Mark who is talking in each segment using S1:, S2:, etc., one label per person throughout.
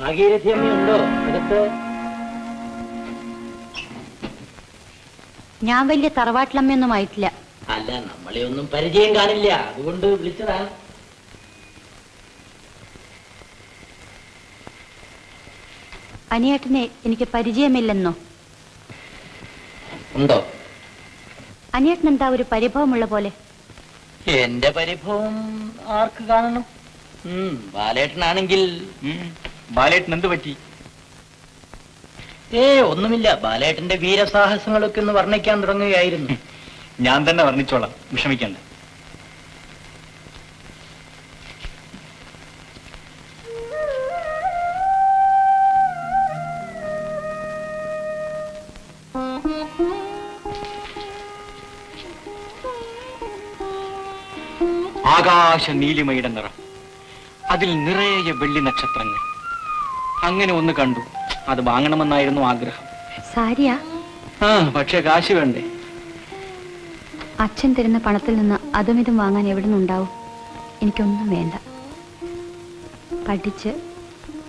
S1: ഭാഗീരഥി അമ്മയുണ്ടോ അകത്ത്?
S2: ഞാൻ വലിയ തറവാട്ടിലമ്മയൊന്നും ആയിട്ടില്ല.
S1: അല്ല, നമ്മളെ ഒന്നും പരിചയം കാണില്ല, അതുകൊണ്ട് വിളിച്ചതാ.
S2: അനിയേട്ടനെ എനിക്ക് പരിചയമില്ലെന്നോ?
S1: ഉണ്ടോ?
S2: അനിയേട്ടൻ എന്താ ഒരു പരിഭവമുള്ള പോലെ?
S1: എന്റെ പരിഭവം ആർക്ക് കാണണം? ബാലേട്ടനാണെങ്കിൽ.
S3: ബാലേട്ടൻ എന്ത് പറ്റി?
S1: ഒന്നുമില്ല. ബാലേട്ടന്റെ വീരസാഹസങ്ങളൊക്കെ ഒന്ന് വർണ്ണിക്കാൻ തുടങ്ങുകയായിരുന്നു.
S3: ഞാൻ തന്നെ വർണ്ണിച്ചോളാം, വിഷമിക്കണ്ട. ആകാശ നീലിമയുടെ നിറം, അതിൽ നിറയെ വെള്ളി നക്ഷത്രങ്ങൾ. അങ്ങനെ ഒന്ന് കണ്ടു, അത് വാങ്ങണമെന്നായിരുന്നു ആഗ്രഹം.
S2: സാരിയാ?
S3: പക്ഷെ കാശ് വേണ്ടേ?
S2: അച്ഛൻ തരുന്ന പണത്തിൽ നിന്ന് അതും ഇതും വാങ്ങാൻ എവിടെ നിന്നുണ്ടാവും? എനിക്കൊന്നും വേണ്ട. പഠിച്ച്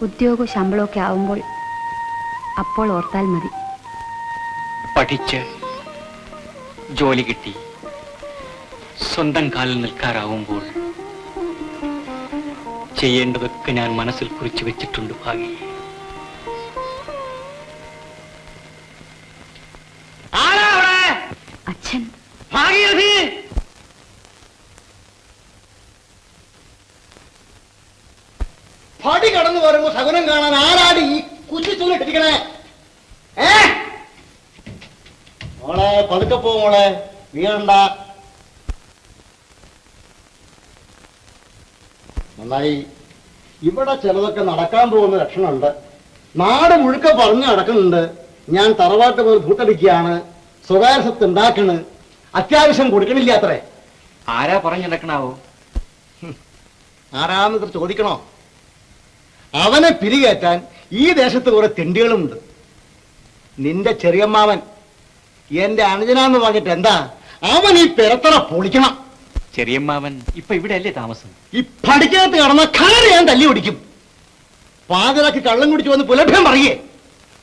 S2: ഉദ്യോഗവും ശമ്പളമൊക്കെ ആവുമ്പോൾ അപ്പോൾ ഓർത്താൽ മതി.
S3: പഠിച്ച് ജോലി കിട്ടി സ്വന്തം കാലിൽ നിൽക്കാറാവുമ്പോൾ ചെയ്യേണ്ടതൊക്കെ ഞാൻ മനസ്സിൽ കുറിച്ചു വെച്ചിട്ടുണ്ട് ഭാഗി.
S2: അച്ഛൻ.
S4: പടി കടന്നു വരുമ്പോ ശകുനം കാണാൻ ആരാടി ഈ കുച്ചിച്ചൂലിട്ടിരിക്കണേ? മോളെ പതുക്കെ പോ മോളെ, വീഴണ്ട. നന്നായി. ഇവിടെ ചിലതൊക്കെ നടക്കാൻ പോകുന്ന ലക്ഷണമുണ്ട്. നാട് മുഴുക്ക പറഞ്ഞു നടക്കുന്നുണ്ട്. ഞാൻ തറവാട്ട് പോയി ഭൂത്തടിക്കുകയാണ്, സ്വകാര്യ സ്വത്ത് ഉണ്ടാക്കണ്, അത്യാവശ്യം കൊടുക്കണില്ല അത്രേ.
S3: ആരാ പറഞ്ഞിടക്കണാവോ?
S4: ആരാന്ന് ചോദിക്കണോ? അവനെ പിരികേറ്റാൻ ഈ ദേശത്ത് കുറെ തെണ്ടികളുമുണ്ട്. നിന്റെ ചെറിയമ്മാവൻ എന്റെ അനുജനാന്ന് പറഞ്ഞിട്ട് എന്താ? അവൻ ഈ പെരത്തറ പൊളിക്കണം.
S3: ചെറിയമ്മാവൻ ഇപ്പൊ ഇവിടെ അല്ലേ താമസം? ഈ
S4: പഠിക്കകത്ത് കടന്ന കളറ് ഞാൻ തല്ലി പിടിക്കും. പാതിരാക്കി കള്ളം കുടിച്ചു വന്ന് പുലഭ്യം പറയേ.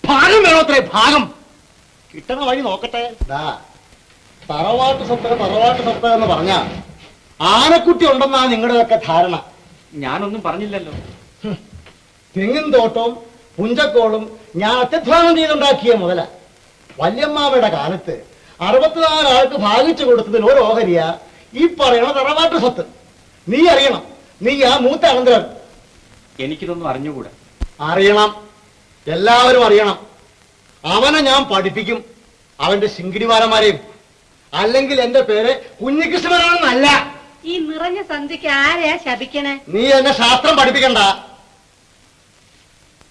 S4: ഭാഗം വേണോത്രേ, ഭാഗം കിട്ടണ വഴി നോക്കട്ടെ. തറവാട്ട് സ്വത്ത് എന്ന് പറഞ്ഞ ആനക്കുട്ടി ഉണ്ടെന്നാ നിങ്ങളുടെയൊക്കെ ധാരണ.
S3: ഞാനൊന്നും പറഞ്ഞില്ലല്ലോ.
S4: തെങ്ങിൻ തോട്ടവും പുഞ്ചക്കോളും ഞാൻ അത്യധ്വാനം ചെയ്തുണ്ടാക്കിയ മുതല. വല്യമ്മാവയുടെ കാലത്ത് 64 ആൾക്ക് ഭാഗിച്ചു കൊടുത്തതിൽ ഒരു ഓഹരിയ ഈ പറയണ തറവാട്ട് സ്വത്ത്. നീ അറിയണം, നീ ആ മൂത്ത അനന്തരൻ.
S3: എനിക്കിതൊന്നും അറിഞ്ഞുകൂടാ.
S4: അറിയണം, എല്ലാവരും അറിയണം. അവനെ ഞാൻ പഠിപ്പിക്കും, അവന്റെ ശിങ്കിടിമാരന്മാരെയും. അല്ലെങ്കിൽ എന്റെ പേര് കുഞ്ഞികൃഷ്ണനാണെന്നല്ല.
S5: ഈ നിറഞ്ഞ സന്ധ്യക്ക് ആരെയാ ശപിക്കണേ?
S4: നീ എന്നെ ശാസ്ത്രം പഠിപ്പിക്കണ്ട.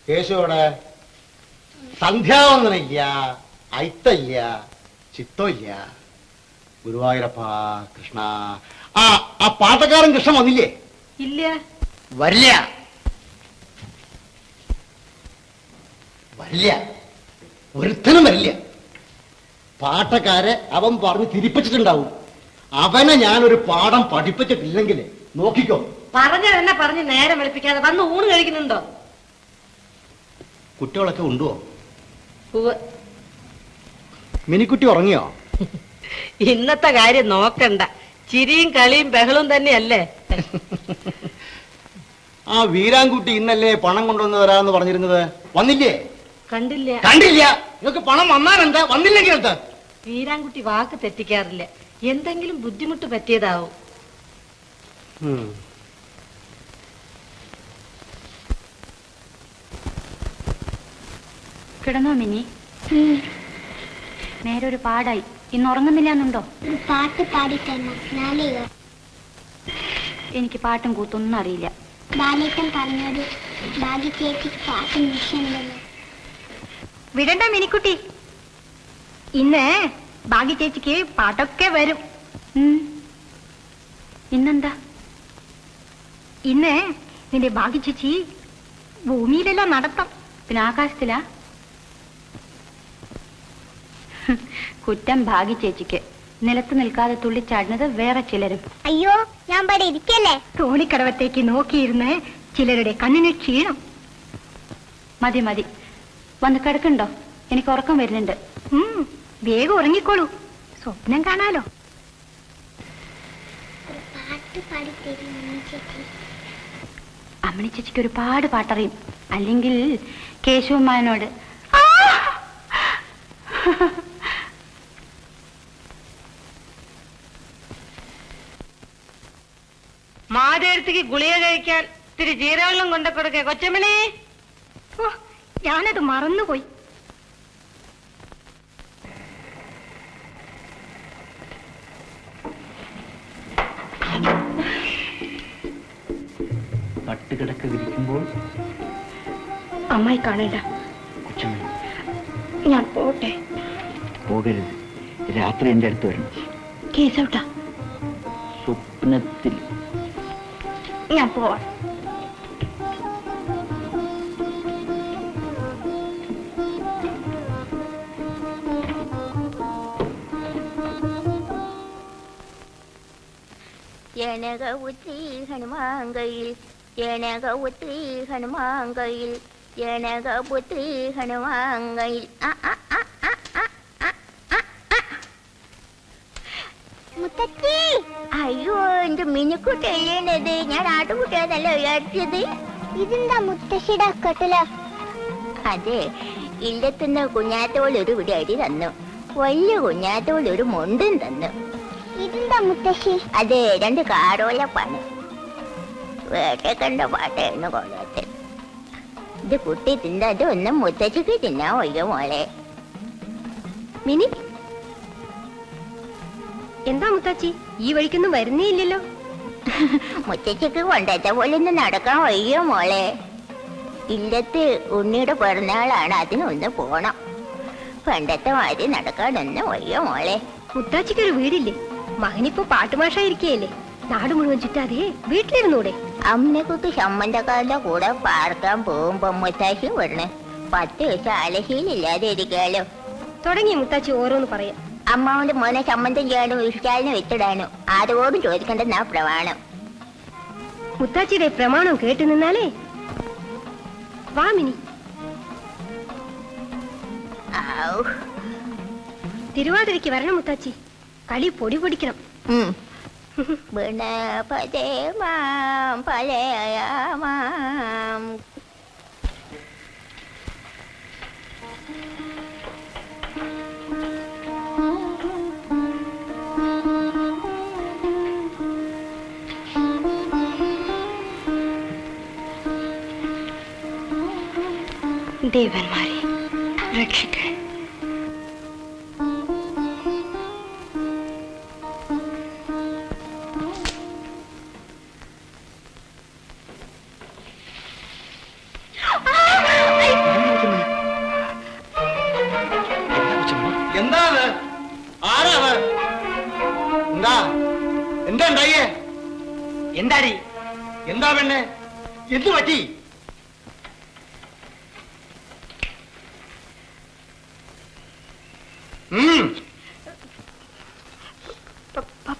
S4: കേശോടെ സന്ധ്യാവന്തനില്ല, ഐത്തല്ല, ചിത്തമില്ല. ഗുരുവായൂരപ്പ കൃഷ്ണ. ആ പാട്ടക്കാരൻ കൃഷ്ണൻ വന്നില്ലേ?
S5: ഇല്ല,
S4: വരില്ല, വരില്ല, ഒരുത്തനും വരില്ല. പാട്ടക്കാരെ അവൻ പറഞ്ഞ് തിരിപ്പിച്ചിട്ടുണ്ടാവും. അവനെ ഞാനൊരു പാഠം പഠിപ്പിച്ചിട്ടില്ലെങ്കിൽ നോക്കിക്കോ.
S5: പറഞ്ഞതെന്നെ പറഞ്ഞ് നേരം വെളുപ്പിക്കാതെ വന്ന് ഊണ് കഴിക്കുന്നുണ്ടോ?
S4: കുട്ടികളൊക്കെ ഉണ്ടോ? മിനിക്കുട്ടി ഉറങ്ങിയോ?
S5: ഇന്നത്തെ കാര്യം നോക്കണ്ട, ചിരിയും കളിയും ബഹളവും തന്നെയല്ലേ.
S4: ആ വീരാൻകുട്ടി ഇന്നല്ലേ പണം കൊണ്ടുവന്ന് തരാന്ന് പറഞ്ഞിരുന്നത്? വന്നില്ലേ?
S5: കണ്ടില്ല.
S4: കണ്ടില്ല? നിങ്ങൾക്ക് പണം വന്നാലെന്താ, വന്നില്ലെങ്കിൽ എന്താ?
S5: വീരാൻകുട്ടി വാക്ക് തെറ്റിക്കാറില്ല. എന്തെങ്കിലും ബുദ്ധിമുട്ട് പറ്റിയതാവും.
S2: കിടന്നോ മിനി? നേരെ ഒരു പാടായി. ഇന്ന് ഉറങ്ങുന്നില്ലാന്നുണ്ടോ?
S6: പാട്ട് പാടിത്തന്നെ.
S2: എനിക്ക് പാട്ടും കൂത്തൊന്നും അറിയില്ല.
S6: ബാലേട്ടൻ പറഞ്ഞത് ഭാഗ്യ ചേച്ചിക്ക് പാട്ട് നിശ്ചയുണ്ടല്ലോ.
S5: വിടണ്ട മിനിക്കുട്ടി, ഇന്ന് ഭാഗ്യ ചേച്ചിക്ക് പാട്ടൊക്കെ വരും.
S2: ഇന്നെന്താ?
S5: ഇന്ന് നിന്റെ ഭാഗ്യ ചേച്ചി ഭൂമിയിലെല്ലാം നടത്താം.
S2: പിന്നെ ആകാശത്തിലാ? കുറ്റം ഭാഗ്യ ചേച്ചിക്ക്. നിലത്ത് നിൽക്കാതെ തുള്ളിച്ചാടുന്നത് വേറെ ചിലരും.
S6: അയ്യോ, ഞാൻ ഇവിടെ ഇരിക്കല്ലേ.
S5: തോണിക്കടവത്തേക്ക് നോക്കിയിരുന്ന് ചിലരുടെ കണ്ണിന് ക്ഷീണം.
S2: മതി മതി, വന്ന് കിടക്കുണ്ടോ? എനിക്ക് ഉറക്കം വരുന്നുണ്ട്. വേഗം ഉറങ്ങിക്കോളൂ, സ്വപ്നം കാണാലോ.
S6: പാട്ട് പാടിത്തരും അമ്മി ചേച്ചി.
S2: അമ്മണി ചേച്ചിക്ക് ഒരുപാട് പാട്ടറിയും. അല്ലെങ്കിൽ കേശവമാനോട്
S5: മാതേരത്തിക്ക് ഗുളിക കഴിക്കാൻ ഇത്തിരി ജീരവെള്ളം കൊണ്ട കൊടുക്ക കൊച്ചമണി.
S2: ഞാനത് മറന്നുപോയി.
S3: പട്ടുകിടക്ക വിരിക്കുമ്പോൾ
S2: അമ്മായി കാണണ്ട.
S3: കൊച്ചമ്മ
S2: ഞാൻ പോട്ടെ.
S3: പോകരുത്, രാത്രി എന്റെ അടുത്ത് വരണം.
S2: കേസോട്ടാ,
S3: സ്വപ്നത്തിൽ.
S2: ഞാൻ പോവാ.
S7: எனகவுத்தி ஹனுமாங்கையில் எனகவுத்தி ஹனுமாங்கையில் எனகபுத்ரி ஹனுമാങ്കയിൽ.
S6: മുത്തച്ഛി,
S7: അയ്യോ, എന്റെ മിനിക്കുട്ടിയത് ഞാൻ ആട്ടുകുട്ടിയതല്ലോ വിചാരിച്ചത്.
S6: ഇതെന്താ മുത്തശ്ശിയുടെ കട്ടില?
S7: അതെ, ഇല്ലത്തുനിന്ന് കുഞ്ഞാത്തോൾ ഒരു പിടി അരി തന്നു, വലിയ കുഞ്ഞാത്തോൾ ഒരു മുണ്ടും തന്നു.
S6: ഇതെന്താ മുത്തശ്ശി?
S7: അതെ, 2 കാറോലപ്പാണ്. വേട്ടക്കണ്ട പാട്ടായിരുന്നു കൊള്ളത്തിൽ. ഇത് കുട്ടി തിന്നത് ഒന്നും മുത്തച്ഛക്ക് തിന്നാ വയ്യ മോളെ.
S2: മിനി, എന്താ മുത്തച്ഛി ഈ വഴിക്കൊന്നും വരുന്നേ ഇല്ലല്ലോ?
S7: മുത്തച്ഛക്ക് കൊണ്ടത്തെ പോലെ ഒന്ന് നടക്കാൻ വയ്യ മോളെ. ഇല്ലത്ത് ഉണ്ണിയുടെ പിറന്നാളാണ്, അതിനൊന്ന് പോണം. പണ്ടത്തെ മാതിരി നടക്കാനൊന്നും വയ്യ മോളെ.
S2: മുത്താച്ചിക്കൊരു വീടില്ലേ? മകനിപ്പോ പാട്ടുമാഷായിരിക്കയല്ലേ? നാട് മുഴുവൻ ചുറ്റാതെ വീട്ടിലിരുന്നൂടെ?
S7: അമ്മക്കുട്ടി സമ്മന്തക്കാരുടെ കൂടെ പാർക്കാൻ പോകുമ്പോ മുത്താശ്ശി വിടണേ. 10 ദിവസം ആലശീലില്ലാതെ ഇരിക്കാലോ.
S2: തുടങ്ങി മുത്താച്ചി ഓരോന്ന് പറയാം.
S7: അമ്മാവന്റെ മോനെ സമ്മന്തം ചെയ്യാനും ഇഷ്ടാലിന് വെച്ചിടാനും ആരോടും ചോദിക്കേണ്ടെന്നാ പ്രമാണം.
S2: മുത്താച്ചിയുടെ പ്രമാണം കേട്ടു നിന്നാലേ. വാ മിനി. തിരുവാതിരയ്ക്ക് വരണം മുത്താച്ചി, കളി പൊടി പൊടിക്കണം.
S7: ഗണപതേ മാം പലയാമാം.
S2: ദേവന്മാരെ രക്ഷിക്കേ.
S4: എന്താ ആരാ? എന്താ എന്താ ഉണ്ടായേ?
S1: എന്താടി?
S4: എന്താ പെണ്ണെ, എന്ത് പറ്റി?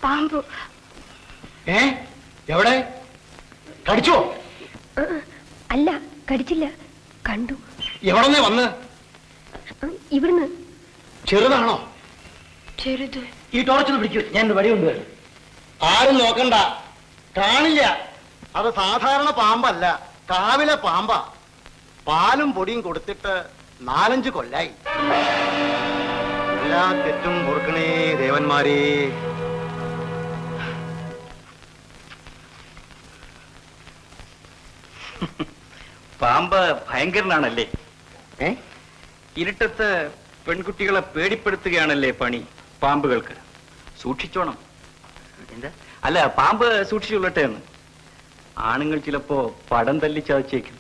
S2: പാമ്പ്.
S4: എവിടെ? കടിച്ചോ?
S2: അല്ല, കടിച്ചില്ല, കണ്ടു.
S4: എവിടെന്നേ വന്ന്?
S2: ഇവിടുന്ന്.
S4: ചെറുതാണോ?
S2: ചെറുത്.
S1: ഈ ടോർച്ചൊന്ന് പിടിക്കൂ, ഞാൻ വടി കൊണ്ടുവരും.
S4: ആരും നോക്കണ്ട, കാണില്ല. അത് സാധാരണ പാമ്പല്ല, കാവിലെ പാമ്പാ. പാലും പൊടിയും കൊടുത്തിട്ട് 4-5 കൊല്ലായി. എല്ലാ തെറ്റും ഓർക്കണേ ദേവന്മാരെ.
S3: പാമ്പ് ഭയങ്കരനാണല്ലേ? ഇരുട്ടത്ത് പെൺകുട്ടികളെ പേടിപ്പെടുത്തുകയാണല്ലേ പണി പാമ്പുകൾക്ക്. സൂക്ഷിച്ചോണം. എന്താ? അല്ല, പാമ്പ് സൂക്ഷിച്ചുകൊള്ളട്ടെ എന്ന്. ആണുങ്ങൾ ചിലപ്പോ പടം തല്ലി ചതച്ചേക്കും.